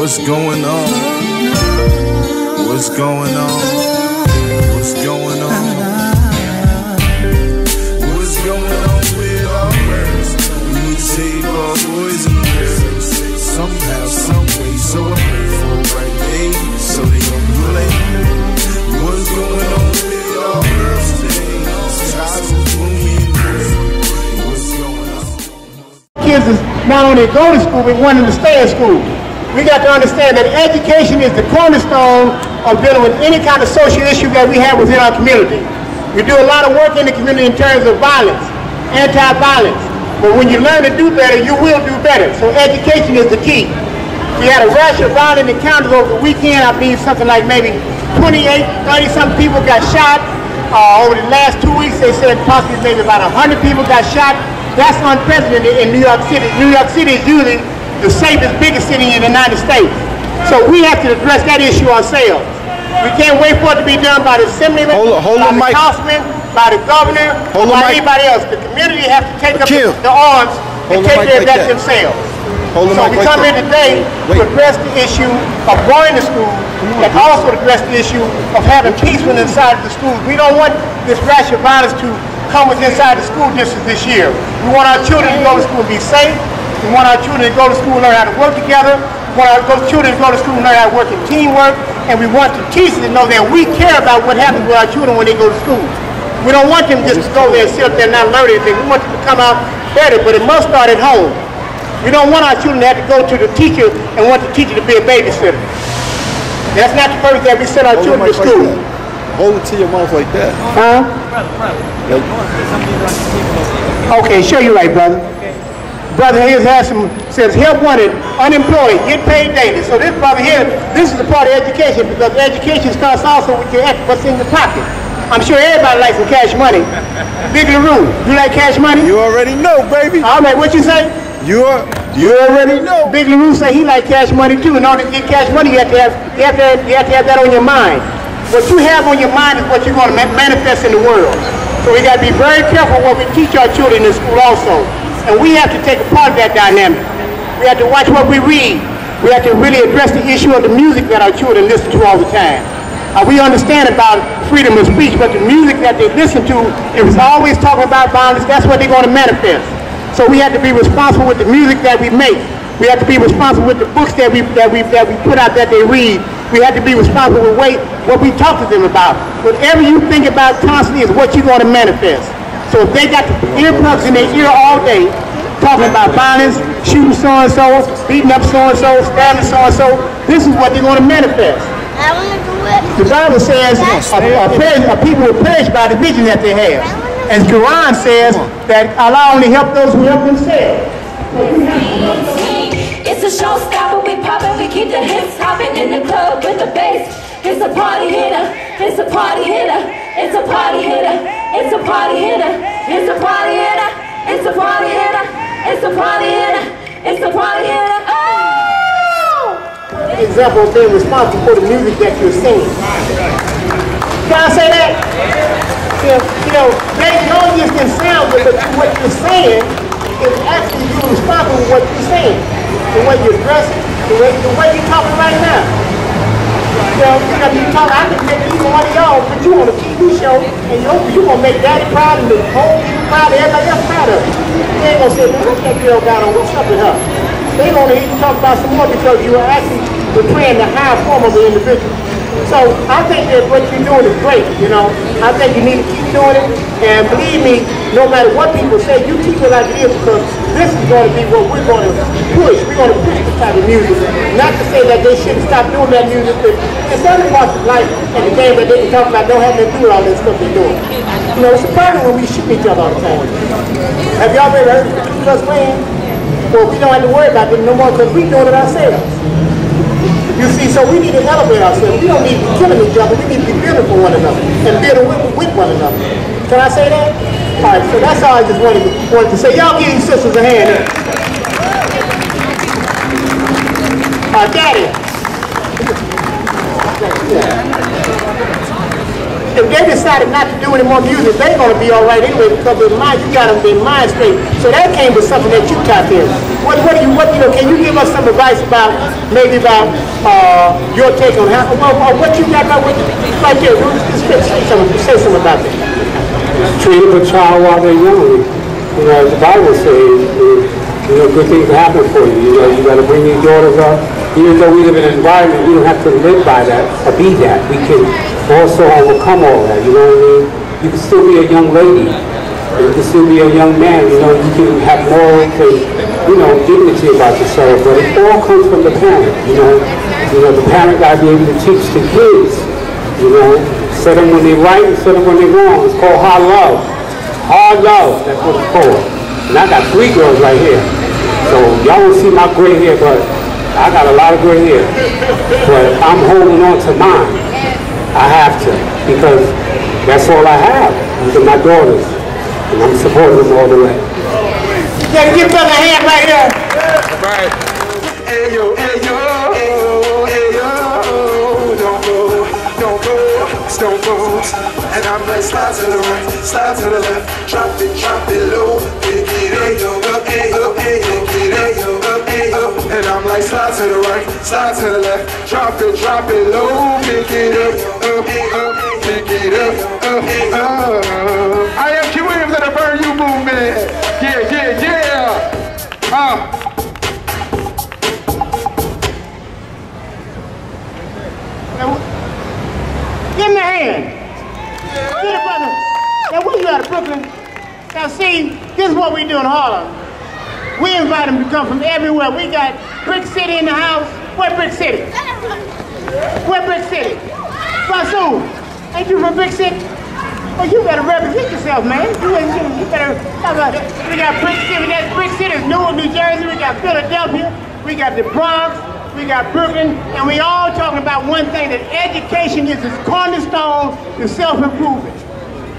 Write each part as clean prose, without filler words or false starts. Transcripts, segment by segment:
What's going on? What's going on? What's going on? What's going on with our girls? We need to save our boys and girls somehow, some way. So I pray for a right day, so they don't be late. What's going on with our girls today? Skies are gloomy and gray. What's going on? Kids is not only go to school, but wanting to stay in school. We got to understand that education is the cornerstone of dealing with any kind of social issue that we have within our community. We do a lot of work in the community in terms of violence, anti-violence. But when you learn to do better, you will do better. So education is the key. We had a rash of violent encounters over the weekend. I believe something like maybe 28, 30-something people got shot. Over the last 2 weeks, they said possibly maybe about 100 people got shot. That's unprecedented in New York City. New York City is usually the safest, biggest city in the United States. So we have to address that issue ourselves. We can't wait for it to be done by the assemblyman, by the councilman, by the governor, or by anybody else. The community has to take up the arms and take care of that themselves. So we come here today to address the issue of going to school and also address the issue of having peace within inside the schools. We don't want this rash of violence to come within inside the school district this year. We want our children to go to school and be safe. We want our children to go to school and learn how to work together. We want our children to go to school and learn how to work in teamwork. And we want the teachers to know that we care about what happens with our children when they go to school. We don't want them just to go there and sit up there and not learn anything. We want them to come out better, but it must start at home. We don't want our children to have to go to the teacher and want the teacher to be a babysitter. That's not the purpose that we send our children to school. Hold it to your mouth like that. Huh? Okay, show you right, brother. Brother here says help wanted, unemployed, get paid daily. So this brother here, this is the part of education, because education starts also with what's in your pocket. I'm sure everybody likes some cash money. Big LaRue, you like cash money? You already know, baby. All right, what you say? You already know. Big LaRue say he like cash money too. In order to get cash money, you have to have that on your mind. What you have on your mind is what you're going to manifest in the world. So we got to be very careful what we teach our children in school also. And we have to take a part of that dynamic. We have to watch what we read. We have to really address the issue of the music that our children listen to all the time. We understand about freedom of speech, but the music that they listen to, if it's always talking about violence, that's what they're going to manifest. So we have to be responsible with the music that we make. We have to be responsible with the books that we put out that they read. We have to be responsible with what we talk to them about. Whatever you think about constantly is what you're going to manifest. So if they got the earplugs in their ear all day, talking about violence, shooting so-and-so, beating up so-and-so, stabbing so-and-so, this is what they're going to manifest. I want to do it. The Bible says a people will perish by the vision that they have. And the Quran says that Allah only help those who help themselves. It's a showstopper, we poppin', we keep the hits hopping in the club with the bass. It's a party hitter, it's a party hitter, it's a party hitter, it's a party hitter, it's a party hitter, it's a party hitter, it's a party hitter, it's a party hitter. Oh! Example of being responsible for the music that you're singing. Can I say that? You know, melodies can sound good, but what you're saying is actually you're responsible for what you're saying. The way you're dressing, the way you're talking right now. You talk, I can make either one of y'all put you on a TV show and you're going to make Daddy proud and the whole proud and everybody else proud of you. They ain't going to say, man, what that girl got on? What's up with her? They're going to hear you talk about some more because you are actually portraying the higher form of the individual. So I think that what you're doing is great, you know. I think you need to keep doing it. And believe me, no matter what people say, you keep it like it is because this is going to be what we're going to push. We're going to push this type of music. Not to say that they shouldn't stop doing that music, but there's certain parts of life and the game that they can talk about don't have to do all this stuff they're doing. You know, it's a problem when we shoot each other all the time. Have y'all ever heard us playing? Well, we don't have to worry about them no more because we're doing it ourselves. You see, so we need to elevate ourselves. We don't need to be killing each other. We need to be building for one another and building with one another. Can I say that? All right, so that's all I just wanted to say. Y'all give these sisters a hand. Daddy. if they decided not to do any more music, they're going to be all right anyway because their mind, you got them their mind straight. So that came with something that you tapped in. What can you give us some advice about, maybe about your take on how, what you got about right there? Say something about that. Treat up a child while they're young. You know, as the Bible says, you know, good things happen for you. You know, you got to bring your daughters up. Even though we live in an environment, we don't have to live by that or be that. We can also overcome all that. You know what I mean? You can still be a young lady. You can still be a young man. You know, you can have morals and, you know, dignity about yourself. But it all comes from the parent. You know, the parent got to be able to teach the kids. You know, set them when they're right and set them when they're wrong. It's called hard love. Hard love. That's what it's called. And I got 3 girls right here. So y'all won't see my gray hair, but I got a lot of gray hair. But I'm holding on to mine. I have to, because that's all I have. These are my daughters. And I'm supporting them all the way. You gotta give them a hand right here. Right. Hey yo, hey yo, hey yo, don't go, don't go. And I'm like, slide to the right, slide to the left, drop it low, pick it up, hey yo, hey yo, up, hey yo. And I'm like, slide to the right, slide to the left, drop it low, pick it up, pick it up. I am Q Williams and the Burn You movement. Yeah. Give me a hand. Get it, brother. Now, where you out of Brooklyn? Now, see, this is what we do in Harlem. We invite them to come from everywhere. We got Brick City in the house. Where Brick City? Where Brick City? Fasoon, ain't you from Brick City? Well, you better represent yourself, man. You better. We got Brick City. That's Brick City. Newark, New Jersey. We got Philadelphia. We got the Bronx. We got Brooklyn, and we all talking about one thing, that education is this cornerstone to self-improvement.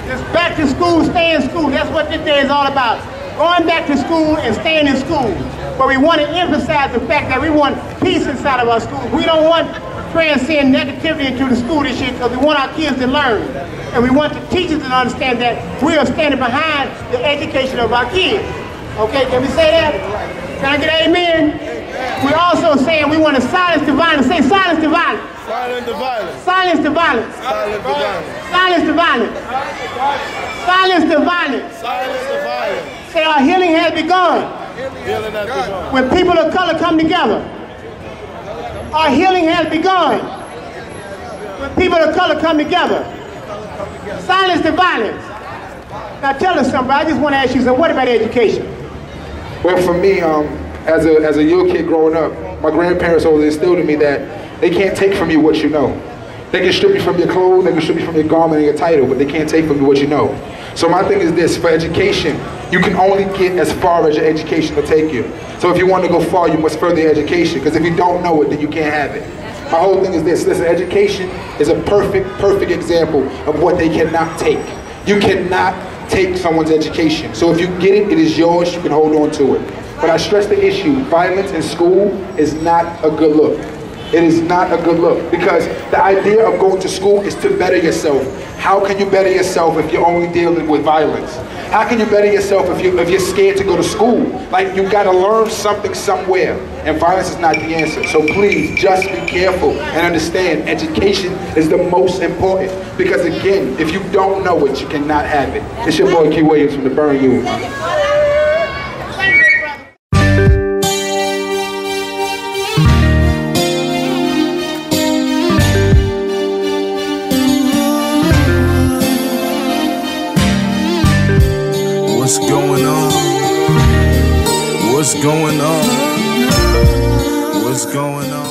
This back to school, stay in school. That's what this day is all about. Going back to school and staying in school. But we want to emphasize the fact that we want peace inside of our schools. We don't want to transcend negativity into the school this year because we want our kids to learn. And we want the teachers to understand that we are standing behind the education of our kids. Okay, can we say that? Can I get amen? We're also saying we want to silence the violence. Say silence the violence. Silence the violence. Silence the violence. Silence the violence. Silence the violence. Silence the violence. Silence the violence. Say our healing has begun. Healing has begun. When people of color come together. Our healing has begun. When people of color come together. Silence the violence. Now tell us something, I just want to ask you something. What about education? Well, for me, as a little kid growing up, my grandparents always instilled in me that they can't take from you what you know. They can strip you from your clothes, they can strip you from your garment and your title, but they can't take from you what you know. So my thing is this, for education, you can only get as far as your education will take you. So if you want to go far, you must further your education, because if you don't know it, then you can't have it. My whole thing is this, listen, education is a perfect example of what they cannot take. You cannot take someone's education. So if you get it, it is yours, you can hold on to it. But I stress the issue, violence in school is not a good look. It is not a good look, because the idea of going to school is to better yourself. How can you better yourself if you're only dealing with violence? How can you better yourself if you're scared to go to school? Like, you gotta learn something somewhere, and violence is not the answer. So please, just be careful and understand education is the most important, because again, if you don't know it, you cannot have it. It's your boy Q Williams from the Burn You. What's going on? What's going on? What's going on?